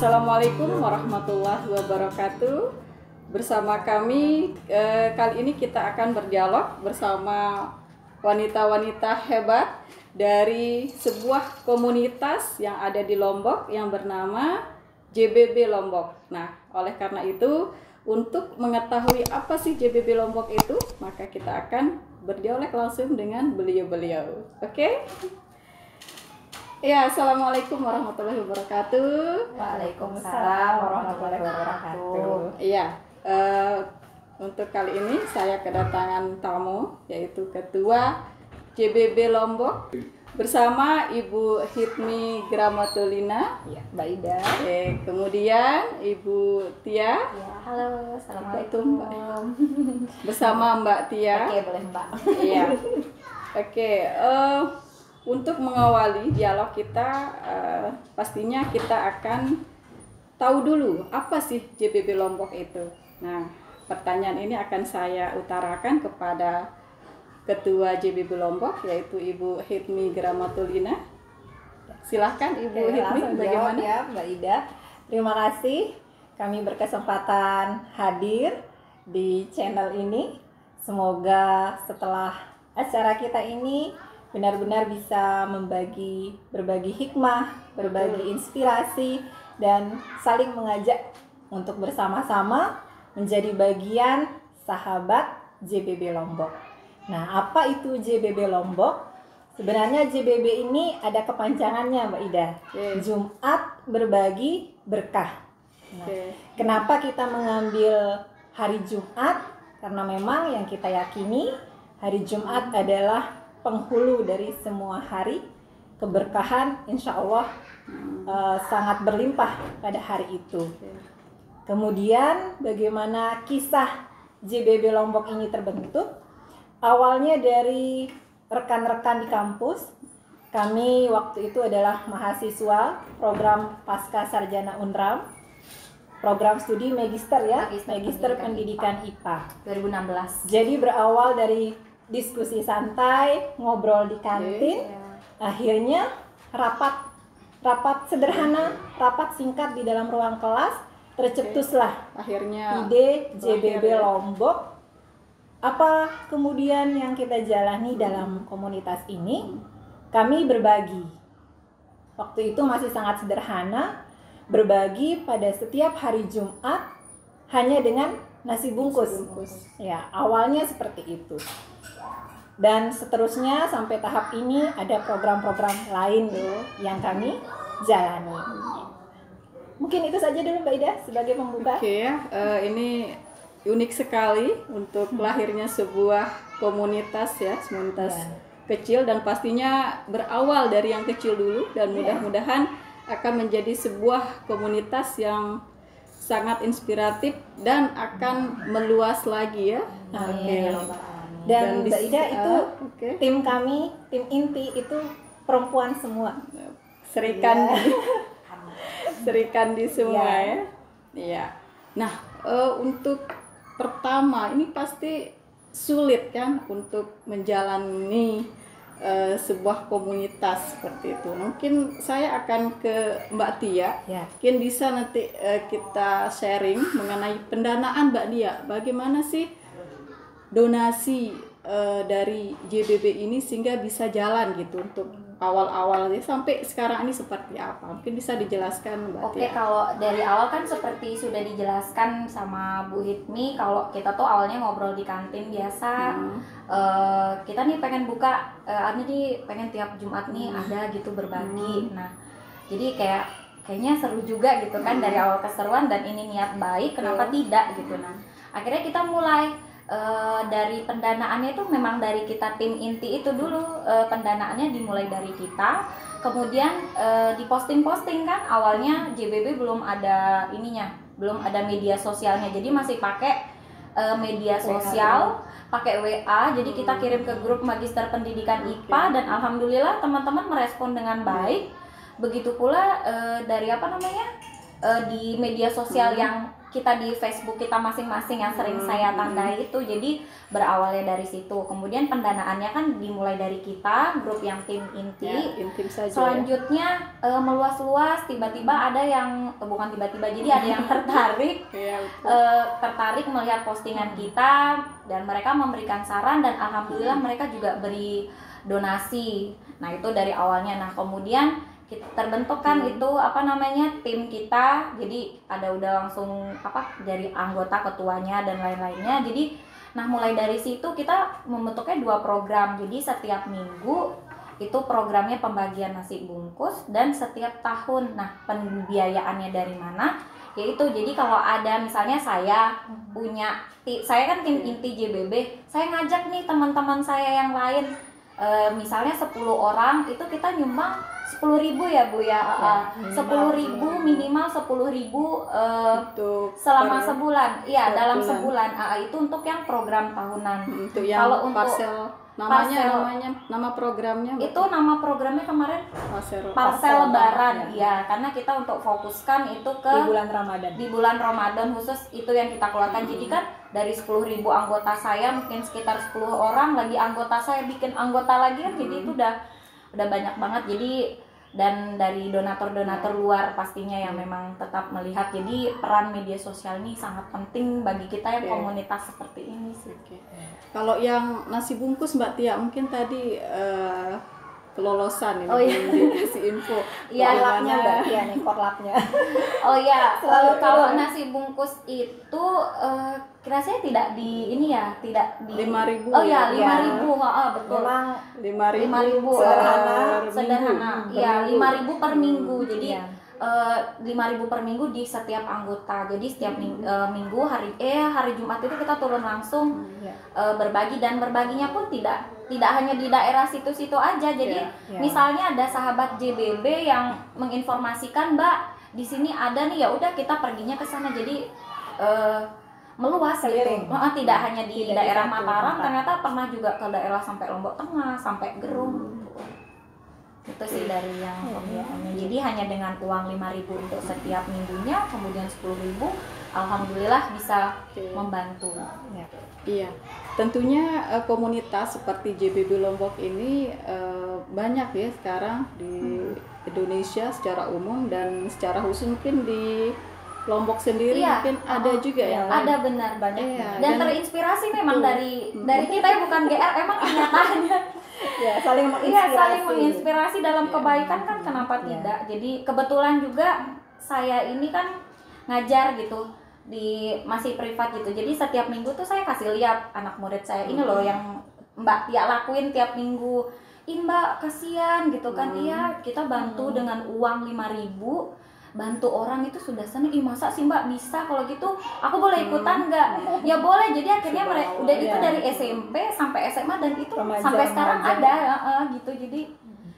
Assalamualaikum warahmatullahi wabarakatuh. Bersama kami kali ini kita akan berdialog bersama wanita-wanita hebat dari sebuah komunitas yang ada di Lombok yang bernama JBB Lombok. Nah, oleh karena itu, untuk mengetahui apa sih JBB Lombok itu, maka kita akan berdialog langsung dengan beliau-beliau. Oke? Ya, assalamualaikum warahmatullahi wabarakatuh. Waalaikumsalam warahmatullahi wabarakatuh. Iya, untuk kali ini saya kedatangan tamu, yaitu Ketua JBB Lombok bersama Ibu Hidmi Gramatulina. Ya, Mbak Ida. Kemudian Ibu Tia. Ya, halo, assalamualaikum. Bersama Mbak Tia. Oke, boleh Mbak. Iya. Oke. Untuk mengawali dialog kita, pastinya kita akan tahu dulu apa sih JBB Lombok itu. Nah, pertanyaan ini akan saya utarakan kepada Ketua JBB Lombok, yaitu Ibu Hidmi Gramatulina. Silahkan Ibu Hidmi, bagaimana? Ya, Mbak Ida. Terima kasih kami berkesempatan hadir di channel ini. Semoga setelah acara kita ini benar-benar bisa berbagi hikmah, berbagi inspirasi, dan saling mengajak untuk bersama-sama menjadi bagian sahabat JBB Lombok. Nah, apa itu JBB Lombok? Sebenarnya JBB ini ada kepanjangannya, Mbak Ida. Jumat Berbagi Berkah. Nah, kenapa kita mengambil hari Jumat? Karena memang yang kita yakini hari Jumat adalah penghulu dari semua hari, keberkahan insya Allah sangat berlimpah pada hari itu. Kemudian bagaimana kisah JBB Lombok ini terbentuk? Awalnya dari rekan-rekan di kampus. Kami waktu itu adalah mahasiswa program Pasca Sarjana Unram, program studi Magister ya, Magister Pendidikan IPA 2016. Jadi berawal dari diskusi santai, ngobrol di kantin, akhirnya rapat sederhana, rapat singkat di dalam ruang kelas, tercetuslah akhirnya ide JBB Lombok. Apa kemudian yang kita jalani dalam komunitas ini? Kami berbagi. Waktu itu masih sangat sederhana, berbagi pada setiap hari Jumat hanya dengan nasi bungkus. Ya, awalnya seperti itu. Dan seterusnya sampai tahap ini ada program-program lain yang kami jalani. Mungkin itu saja dulu Mbak Ida sebagai pembuka. Oke ya, ini unik sekali untuk lahirnya sebuah komunitas ya, komunitas kecil, dan pastinya berawal dari yang kecil dulu, dan mudah-mudahan akan menjadi sebuah komunitas yang sangat inspiratif dan akan meluas lagi ya. Dan Mbak Ida itu tim kami, tim inti itu perempuan semua. Serikan di semua ya. Iya. Nah, untuk pertama ini pasti sulit kan untuk menjalani sebuah komunitas seperti itu. Mungkin saya akan ke Mbak Tia. Mungkin bisa nanti kita sharing mengenai pendanaan Mbak Tia. Bagaimana sih donasi dari JBB ini sehingga bisa jalan gitu untuk awal-awalnya sampai sekarang ini seperti apa? Mungkin bisa dijelaskan Mbak Tia. Oke, kalau dari awal kan seperti sudah dijelaskan sama Bu Hidmi, kalau kita tuh awalnya ngobrol di kantin biasa. Kita nih pengen buka, ini pengen tiap Jumat nih ada gitu berbagi. Nah, jadi kayaknya seru juga gitu kan, dari awal keseruan dan ini niat baik, kenapa tidak gitu. Nah, akhirnya kita mulai dari pendanaannya itu memang dari kita tim inti itu dulu, pendanaannya dimulai dari kita, kemudian diposting-posting kan. Awalnya JBB belum ada belum ada media sosialnya, jadi masih pakai media sosial, pakai WA. Jadi kita kirim ke grup Magister Pendidikan IPA dan alhamdulillah teman-teman merespon dengan baik. Begitu pula dari di media sosial yang kita di Facebook kita masing-masing yang sering saya tandai itu. Jadi berawalnya dari situ. Kemudian pendanaannya kan dimulai dari kita, grup yang tim inti. Ya, intim saja. Selanjutnya meluas-luas, tiba-tiba ada yang bukan tiba-tiba, jadi ada yang tertarik Ya, tertarik melihat postingan kita dan mereka memberikan saran dan alhamdulillah mereka juga beri donasi. Nah, itu dari awalnya. Nah, kemudian terbentuk kan itu tim kita, jadi ada udah langsung dari anggota, ketuanya dan lain-lainnya. Jadi mulai dari situ kita membentuknya 2 program. Jadi setiap minggu itu programnya pembagian nasi bungkus, dan setiap tahun pembiayaannya dari mana, yaitu jadi kalau ada misalnya saya kan tim inti JBB, saya ngajak nih teman-teman saya yang lain, misalnya 10 orang, itu kita nyumbang 10.000 ya Bu ya, 10.000 minimal 10.000 selama sebulan, iya dalam sebulan. Itu untuk yang program tahunan. Untuk yang kalau untuk parcel, nama programnya itu nama programnya kemarin parcel lebaran, ya karena kita untuk fokuskan itu ke di bulan Ramadan khusus itu yang kita keluarkan. Jadi kan dari 10.000 anggota saya mungkin sekitar 10 orang lagi anggota saya bikin anggota lagi kan, jadi itu udah banyak banget. Jadi dan dari donatur-donatur luar pastinya yang memang tetap melihat. Jadi peran media sosial ini sangat penting bagi kita yang komunitas seperti ini sih. Kalau yang nasi bungkus Mbak Tia, mungkin tadi kelolosan ini dikasih info. Iya, korlapnya Mbak Tia nih, korlapnya. Oh iya, kalau nasi bungkus itu kiranya tidak di ini ya, tidak di 5.000. Oh ya, 5.000. Betul. Memang 5.000 sederhana. Iya, 5.000 per minggu. Jadi 5.000 per minggu di setiap anggota. Jadi setiap minggu hari Jumat itu kita turun langsung berbagi, dan berbaginya pun tidak hanya di daerah situ-situ aja. Jadi misalnya ada sahabat JBB yang menginformasikan, Mbak, di sini ada nih, ya udah kita perginya ke sana. Jadi meluas gitu. Tidak hanya di daerah Mataram, ternyata pernah juga ke daerah sampai Lombok Tengah, sampai Gerung. Itu sih dari yang pembiayaannya. Jadi hanya dengan uang 5.000 untuk setiap minggunya, kemudian 10.000, alhamdulillah bisa membantu. Iya, tentunya komunitas seperti JBB Lombok ini banyak ya sekarang di Indonesia secara umum, dan secara khusus mungkin di Lombok sendiri mungkin ada juga yang ada, benar, banyak. Dan terinspirasi memang dari kita ya, bukan GR, emang kenyataannya. Saling menginspirasi dalam kebaikan kan, kenapa tidak. Jadi kebetulan juga saya ini kan ngajar gitu masih privat gitu. Jadi setiap minggu tuh saya kasih lihat anak murid saya, ini loh yang Mbak Tia lakuin tiap minggu. Mbak, kasihan gitu kan. Iya, kita bantu dengan uang 5.000, bantu orang itu sudah senang. Masa sih Mbak bisa? Kalau gitu aku boleh ikutan nggak? Ya boleh. Jadi akhirnya mereka udah itu dari SMP sampai SMA, dan itu sampai sekarang ada gitu. Jadi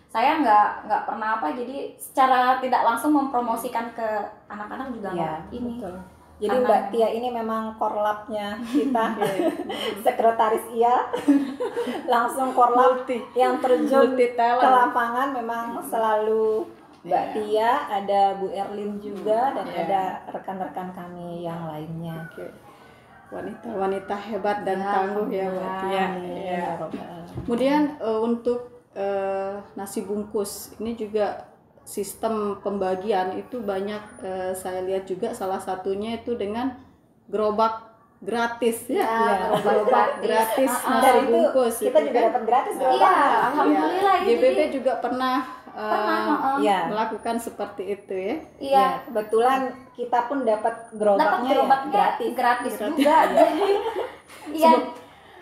saya nggak pernah jadi secara tidak langsung mempromosikan ke anak-anak juga ini. Betul. Jadi Mbak Tia ini memang korlapnya kita, sekretaris langsung korlap yang terjun ke lapangan. Memang selalu Mbak Tia, ada Bu Erlin juga, dan ada rekan-rekan kami yang lainnya. Wanita-wanita hebat dan tangguh ya Mbak Tia. Kemudian untuk nasi bungkus ini juga sistem pembagian itu banyak, saya lihat juga salah satunya itu dengan gerobak gratis gerobak gratis nasi bungkus kita juga dapat gratis. Alhamdulillah. JBB juga pernah melakukan seperti itu ya. Iya, kebetulan kita pun dapat gerobaknya gratis juga.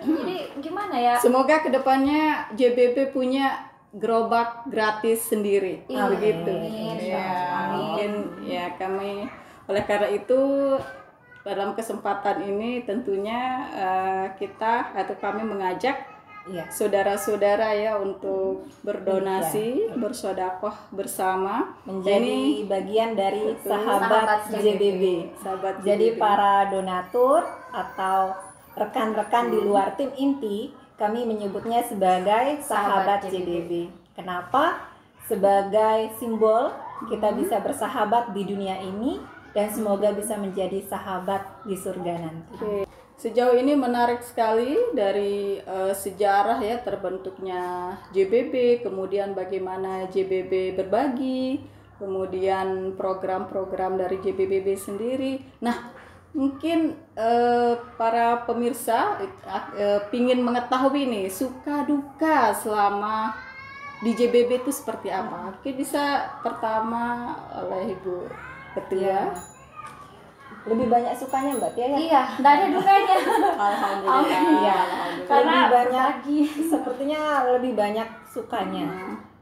Jadi gimana ya? Semoga kedepannya JBB punya gerobak gratis sendiri, begitu. Mungkin ya kami oleh karena itu dalam kesempatan ini tentunya kami mengajak saudara-saudara ya untuk berdonasi, bersedekah bersama, menjadi bagian dari sahabat JBB. Jadi JBB. para donatur atau rekan-rekan di luar tim inti, kami menyebutnya sebagai sahabat JBB. Kenapa? Sebagai simbol kita bisa bersahabat di dunia ini, dan semoga bisa menjadi sahabat di surga nanti. Oke. Sejauh ini menarik sekali dari sejarah ya terbentuknya JBB, kemudian bagaimana JBB berbagi, kemudian program-program dari JBBB sendiri. Nah, mungkin para pemirsa pingin mengetahui nih suka duka selama di JBB itu seperti apa. Oke, bisa pertama oleh Ibu Ketua. Lebih banyak sukanya Mbak Tia ya? Iya, nggak ada dukanya. Alhamdulillah. Iya, Karena lebih banyak berbagi. sepertinya lebih banyak sukanya.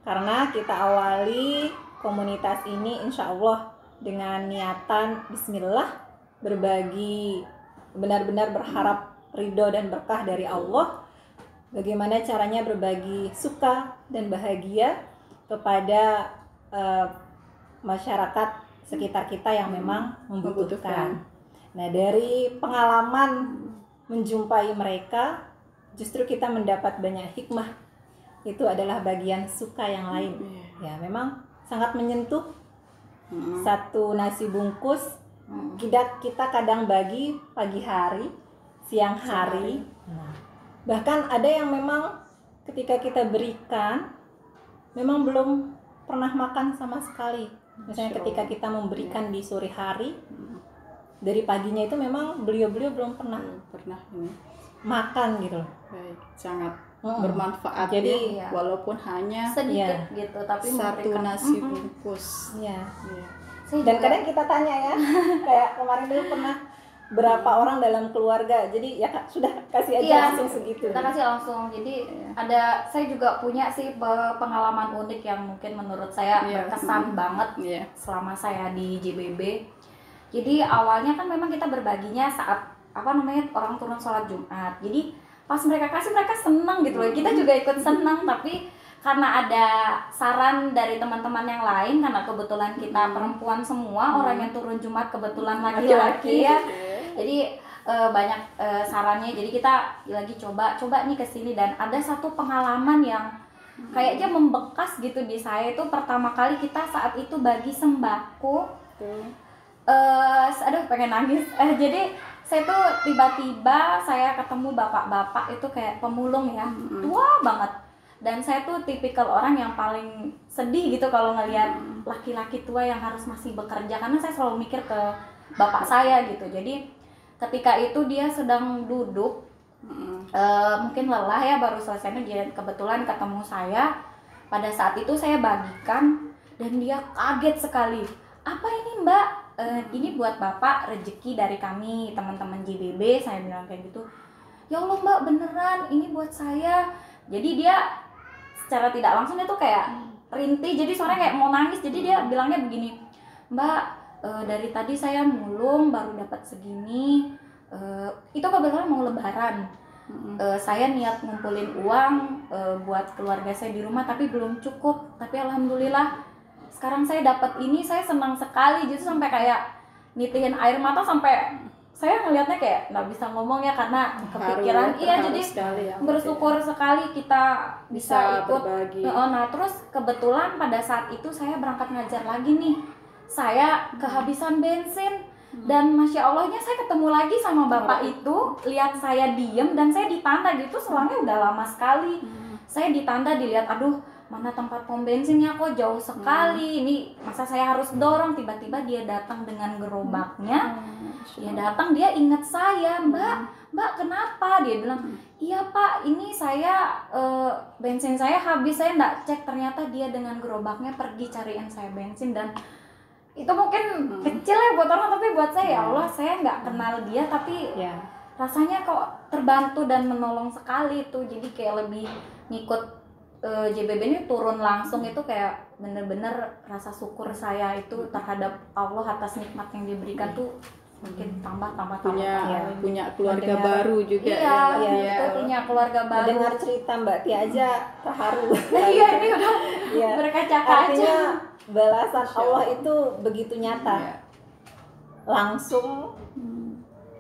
Karena kita awali komunitas ini insya Allah dengan niatan Bismillah, berbagi, benar-benar berharap ridho dan berkah dari Allah. Bagaimana caranya berbagi suka dan bahagia kepada masyarakat sekitar kita yang memang membutuhkan. Nah, dari pengalaman menjumpai mereka, justru kita mendapat banyak hikmah. Itu adalah bagian suka yang lain. Ya, memang sangat menyentuh. Satu nasi bungkus kita kadang bagi pagi hari, siang hari. Nah, bahkan ada yang memang ketika kita berikan memang belum pernah makan sama sekali. Misalnya ketika kita memberikan di sore hari, dari paginya itu memang beliau-beliau belum pernah ini makan gitu loh. baik, sangat bermanfaat. Jadi, ya, walaupun hanya Sedikit gitu, tapi satu memberikan. nasi bungkus. Ya. Iya. Saya Dan juga- kadang kita tanya ya, kayak kemarin dulu pernah berapa orang dalam keluarga, jadi ya sudah kasih aja Iya, langsung segitu. kita kasih langsung. Jadi ada, saya juga punya sih pengalaman unik yang mungkin menurut saya Iya. berkesan banget Iya. selama saya di JBB. Jadi awalnya kan memang kita berbaginya saat orang turun sholat Jumat. Jadi pas mereka kasih, mereka senang gitu loh. Kita juga ikut senang, tapi karena ada saran dari teman-teman yang lain, karena kebetulan kita perempuan semua, orang yang turun Jumat kebetulan laki-laki ya. Jadi banyak sarannya. Jadi kita lagi coba nih ke sini, dan ada satu pengalaman yang kayaknya membekas gitu di saya. Itu pertama kali kita saat itu bagi sembako. Aduh, pengen nangis. Jadi saya tuh tiba-tiba saya ketemu bapak-bapak itu kayak pemulung ya, tua banget. Dan saya tuh tipikal orang yang paling sedih gitu kalau ngelihat laki-laki tua yang harus masih bekerja, karena saya selalu mikir ke bapak saya gitu. Jadi ketika itu dia sedang duduk, mungkin lelah ya, baru selesai dia kebetulan ketemu saya. Pada saat itu saya bagikan dan dia kaget sekali. Apa ini Mbak? Ini buat Bapak, rezeki dari kami teman-teman JBB. Saya bilang kayak gitu. Ya Allah Mbak, beneran ini buat saya. Jadi dia secara tidak langsung itu kayak rintih, jadi suaranya kayak mau nangis. Jadi dia bilangnya begini, Mbak, dari tadi saya mulung baru dapat segini. Itu kebetulan mau lebaran. Saya niat ngumpulin uang buat keluarga saya di rumah, tapi belum cukup. Tapi alhamdulillah sekarang saya dapat ini, saya senang sekali. Jadi sampai kayak nitihin air mata, sampai saya ngelihatnya kayak nggak bisa ngomong ya, karena kepikiran. Iya, jadi bersyukur sekali kita bisa ikut berbagi. Nah terus kebetulan pada saat itu saya berangkat ngajar lagi nih, saya kehabisan bensin. Dan Masya Allahnya saya ketemu lagi sama bapak itu, lihat saya diem dan saya ditanda gitu, selangnya udah lama sekali. Saya ditanda, dilihat, aduh mana tempat pom bensinnya kok jauh sekali, ini masa saya harus dorong. Tiba-tiba dia datang dengan gerobaknya, dia datang, dia ingat saya, Mbak kenapa? Dia bilang, iya Pak, ini saya bensin saya habis, saya nggak cek. Ternyata dia dengan gerobaknya pergi cariin saya bensin. Dan itu mungkin kecil ya buat orang, tapi buat saya, ya Allah, saya nggak kenal dia, tapi rasanya kok terbantu dan menolong sekali itu. Jadi kayak lebih ngikut JBB ini turun langsung, itu kayak bener-bener rasa syukur saya itu terhadap Allah atas nikmat yang diberikan tuh mungkin tambah punya keluarga baru juga. Iya, itu punya keluarga baru. Dengar cerita Mbak Tia aja terharu. Iya, ini udah berkaca-kaca. Artinya balasan Allah itu begitu nyata, langsung,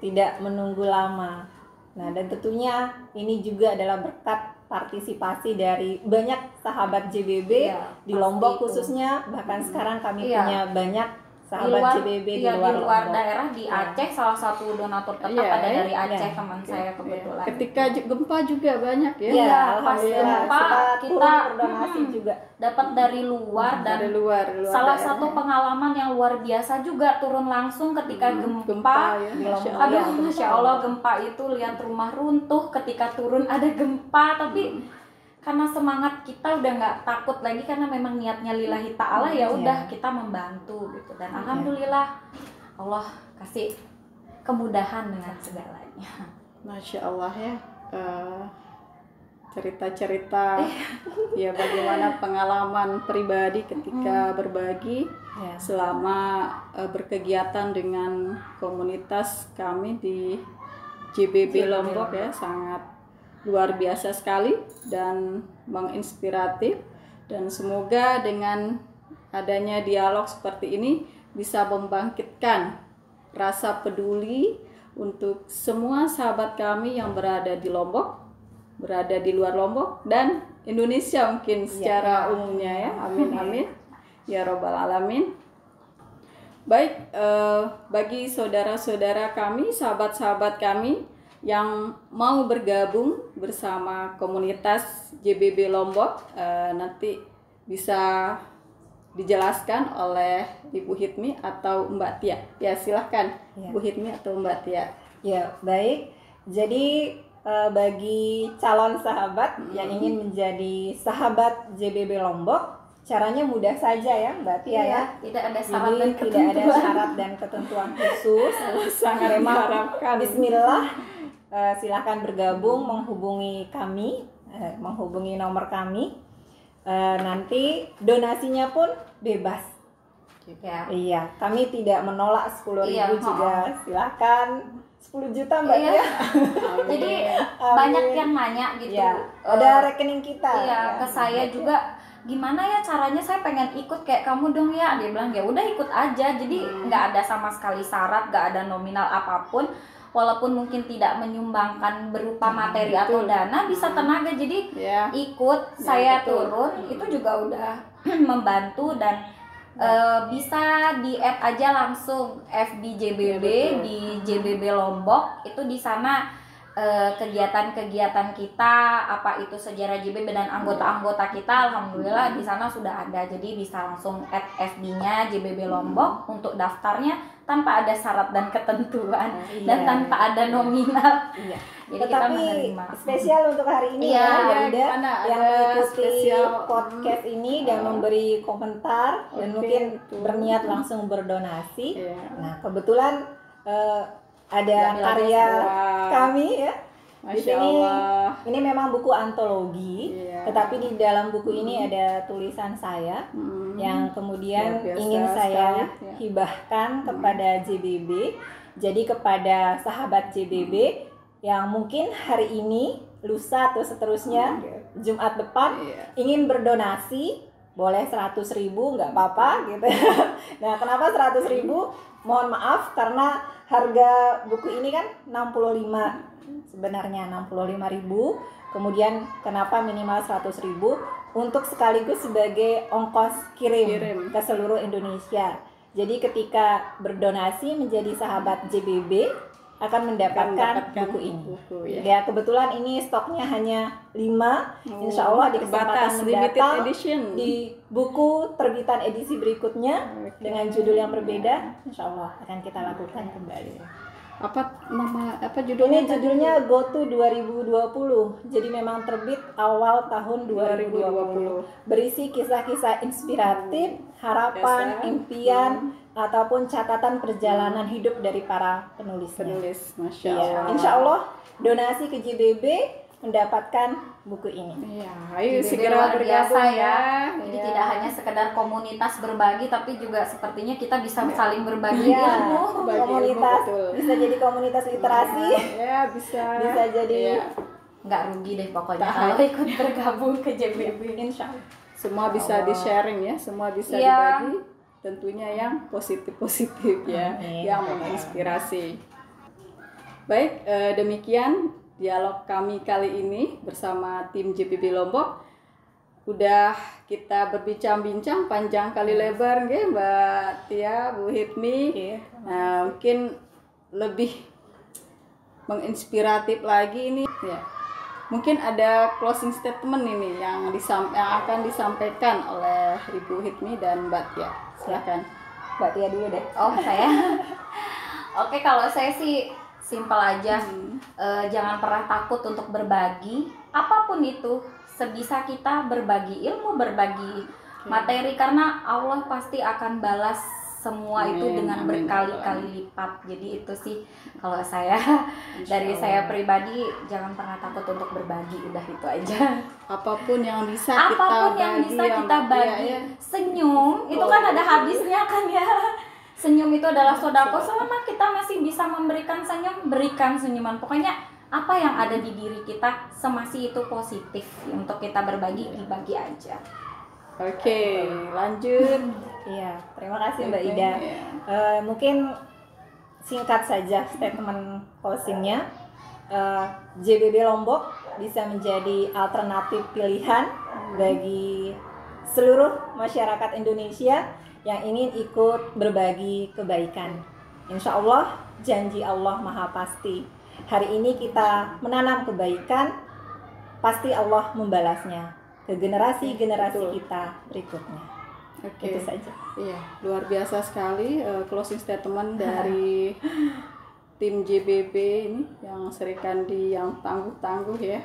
tidak menunggu lama. Nah, dan tentunya ini juga adalah berkat partisipasi dari banyak sahabat JBB di Lombok khususnya. Bahkan sekarang kami punya banyak sahabat JBB di iya, luar di luar Lombok. daerah di Aceh, salah satu donatur tetap Iya, ada dari iya. Aceh, teman saya kebetulan. Ketika gempa juga banyak ya. Iya, Iya, pas alhamdulillah gempa kita kita turun berdonasi juga. dapat dari luar dan Dari luar salah daerah. satu pengalaman yang luar biasa juga, turun langsung ketika gempa. ya. Di Masya Lombok. Allah. Aduh, Masya Allah, gempa itu lihat rumah runtuh, ketika turun ada gempa, tapi karena semangat kita udah nggak takut lagi karena memang niatnya lillahi ta'ala, ya udah kita membantu gitu. Dan alhamdulillah Allah kasih kemudahan dengan segalanya. Masya Allah ya. Cerita-cerita ya bagaimana pengalaman pribadi ketika berbagi Ya. selama berkegiatan dengan komunitas kami di JBB Lombok ya, sangat luar biasa sekali dan menginspiratif, dan semoga dengan adanya dialog seperti ini bisa membangkitkan rasa peduli untuk semua sahabat kami yang berada di Lombok, berada di luar Lombok, dan Indonesia mungkin secara umumnya ya. Amin amin ya robbal alamin. Baik, bagi saudara-saudara kami, sahabat-sahabat kami yang mau bergabung bersama komunitas JBB Lombok, nanti bisa dijelaskan oleh Ibu Hitmi atau Mbak Tia. Ya, silahkan Ya. Bu Hitmi atau Mbak Tia. Ya, baik. Jadi bagi calon sahabat yang ingin menjadi sahabat JBB Lombok, caranya mudah saja ya Mbak Tia ya. Tidak ada syarat Jadi dan tidak ada ketentuan. syarat dan ketentuan khusus. Sangat diharapkan. Bismillah, silahkan bergabung, menghubungi kami, menghubungi nomor kami. Nanti donasinya pun bebas. Ya. Iya, kami tidak menolak 10.000 Iya, juga. Silahkan 10 juta Mbak Iya. Tia. Jadi Amin. banyak yang nanya gitu. Ya, ada rekening kita. Iya, Ya. ke saya juga, gimana ya caranya, saya pengen ikut kayak kamu dong ya. Dia bilang ya udah ikut aja. Jadi nggak ada sama sekali syarat, nggak ada nominal apapun. Walaupun mungkin tidak menyumbangkan berupa materi atau dana, bisa tenaga. Jadi Ya. ikut Ya, saya betul. turun itu juga udah membantu. Dan bisa di add aja langsung FB JBB, Ya, betul. di JBB Lombok. Itu di sana kegiatan-kegiatan kita, apa itu sejarah JBB dan anggota-anggota kita, alhamdulillah di sana sudah ada. Jadi bisa langsung add FB-nya JBB Lombok untuk daftarnya tanpa ada syarat dan ketentuan, dan Iya. tanpa ada nominal. Iya. Jadi kita Tetapi menerima. spesial untuk hari ini Iya, ya, ya, Ida, gimana? yang Ada mengikuti spesial, podcast ini dan memberi komentar dan Oke, mungkin betul. berniat langsung berdonasi. Iya. Nah, kebetulan ada Ya, karya Wah. kami ya. Di Masya sini Allah. ini memang buku antologi, Iya. tetapi di dalam buku ini ada tulisan saya yang kemudian Luar biasa ingin saya sekali, ya. hibahkan kepada JBB. Jadi kepada sahabat JBB yang mungkin hari ini, lusa atau seterusnya, Jumat depan Iya. ingin berdonasi, boleh 100.000 nggak apa-apa gitu. Nah, kenapa 100.000? Mohon maaf karena harga buku ini kan 65, sebenarnya 65.000. Kemudian kenapa minimal 100.000? Untuk sekaligus sebagai ongkos kirim ke seluruh Indonesia. Jadi ketika berdonasi menjadi sahabat JBB akan mendapatkan buku ini. buku, ya. Ya, kebetulan ini stoknya hanya 5. Insya Allah di terbatas, kesempatan limited mendatang edition. di buku terbitan edisi berikutnya dengan judul yang berbeda, Insya Allah akan kita lakukan kembali. Apa Ini judulnya? judulnya Go to 2020. Jadi memang terbit awal tahun 2020. Berisi kisah-kisah inspiratif, harapan, Biasa. impian, ataupun catatan perjalanan hidup dari para penulisnya. Penulis, Masya Iya, Allah. Insya Allah donasi ke JBB mendapatkan buku ini. Iya, ayo JBB segera luar bergabung biasa ya. Jadi Iya. tidak hanya sekedar komunitas berbagi, tapi juga sepertinya kita bisa saling berbagi Iya, ilmu. Bagi ilmu, komunitas betul. bisa jadi komunitas literasi, Ya, bisa. bisa jadi Iya. Nggak rugi deh pokoknya Tak. kalau ikut bergabung ke JBB. Insya Allah. Semua bisa di-sharing ya, semua bisa Iya. dibagi. Tentunya yang positif-positif ya, Amin. yang menginspirasi. Baik, demikian dialog kami kali ini bersama tim JBB Lombok. udah kita berbincang-bincang panjang kali lebar nggih Mbak Tia, Bu Hitmi. Nah, mungkin lebih menginspiratif lagi ini ya. Mungkin ada closing statement ini yang akan disampaikan oleh Ibu Hitmi dan Mbak Tia. Silakan. Mbak Tia dulu deh. Oh, saya. Oke, kalau saya sih simpel aja. Jangan pernah takut untuk berbagi apapun itu. Sebisa kita berbagi ilmu, berbagi materi, karena Allah pasti akan balas semua itu dengan berkali-kali lipat. Jadi itu sih kalau saya dari saya pribadi, jangan pernah takut untuk berbagi, udah itu aja. Apapun yang bisa kita bagi, senyum itu kan ada habisnya kan ya. Senyum itu adalah sodako. Selama kita masih bisa memberikan senyum, berikan senyuman. Pokoknya apa yang ada di diri kita semasi itu positif, untuk kita berbagi, dibagi aja. Oke, lanjut. Iya, terima kasih Mbak Ida. Mungkin singkat saja statement closingnya. JBB Lombok bisa menjadi alternatif pilihan bagi seluruh masyarakat Indonesia yang ingin ikut berbagi kebaikan. Insya Allah, janji Allah Maha Pasti. Hari ini kita menanam kebaikan, pasti Allah membalasnya ke generasi-generasi kita berikutnya. Oke. Itu saja. Iya, luar biasa sekali closing statement dari tim JBB ini yang Serikandi yang tangguh-tangguh ya.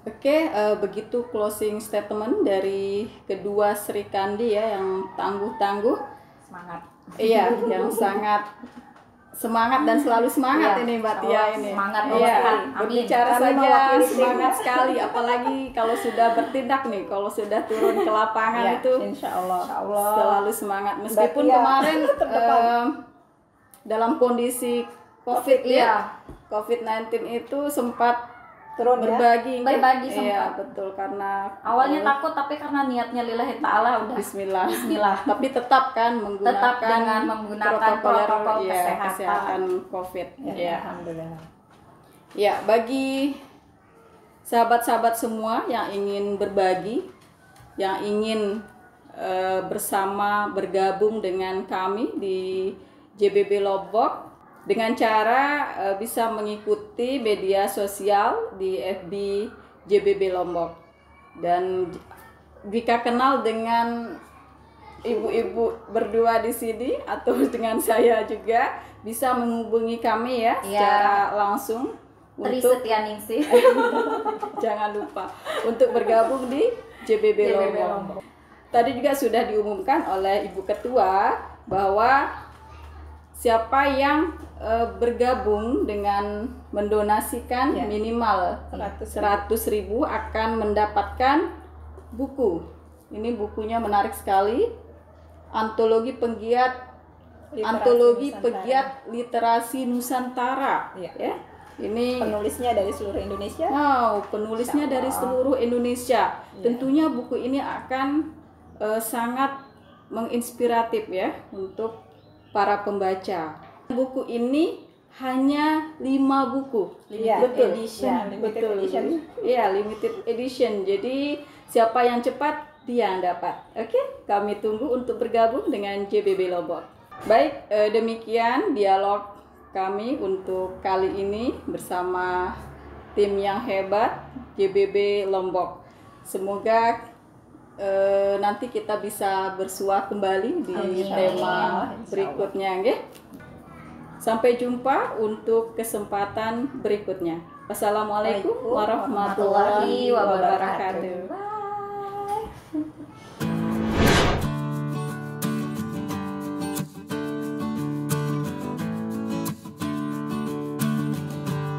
Oke, begitu closing statement dari kedua Serikandi ya yang tangguh-tangguh. Semangat. Iya, yang sangat semangat dan selalu semangat ini Mbak Tia ini. Semangat berbicara saja semangat sekali, apalagi kalau sudah bertindak nih, kalau sudah turun ke lapangan itu Insya Allah selalu semangat meskipun kemarin dalam kondisi COVID ya, COVID-19 itu sempat turun berbagi sempat. Iya, betul, karena awalnya takut, tapi karena niatnya lillahi ta'ala udah Bismillah. Tapi tetap kan dengan menggunakan protokol kesehatan COVID. Ya, alhamdulillah. Ya, bagi sahabat-sahabat semua yang ingin berbagi, yang ingin bersama bergabung dengan kami di JBB Lombok, dengan cara bisa mengikuti media sosial di FB JBB Lombok. Dan jika kenal dengan ibu-ibu berdua di sini atau dengan saya juga, bisa menghubungi kami ya secara langsung untuk Setianingsih. Jangan lupa untuk bergabung di JBB Lombok. Tadi juga sudah diumumkan oleh Ibu Ketua bahwa siapa yang bergabung dengan mendonasikan minimal 100.000 akan mendapatkan buku. Ini bukunya menarik sekali. Antologi Pegiat Literasi Nusantara. Ya. Ini penulisnya dari seluruh Indonesia. Penulisnya dari seluruh Indonesia. Tentunya buku ini akan sangat menginspiratif ya untuk para pembaca. Buku ini hanya 5 buku. Limited edition. Iya, limited edition. Jadi siapa yang cepat dia yang dapat. Oke, kami tunggu untuk bergabung dengan JBB Lombok. Baik, demikian dialog kami untuk kali ini bersama tim yang hebat JBB Lombok. Semoga nanti kita bisa bersua kembali di tema berikutnya, nggih. Sampai jumpa untuk kesempatan berikutnya. Wassalamualaikum warahmatullahi wabarakatuh.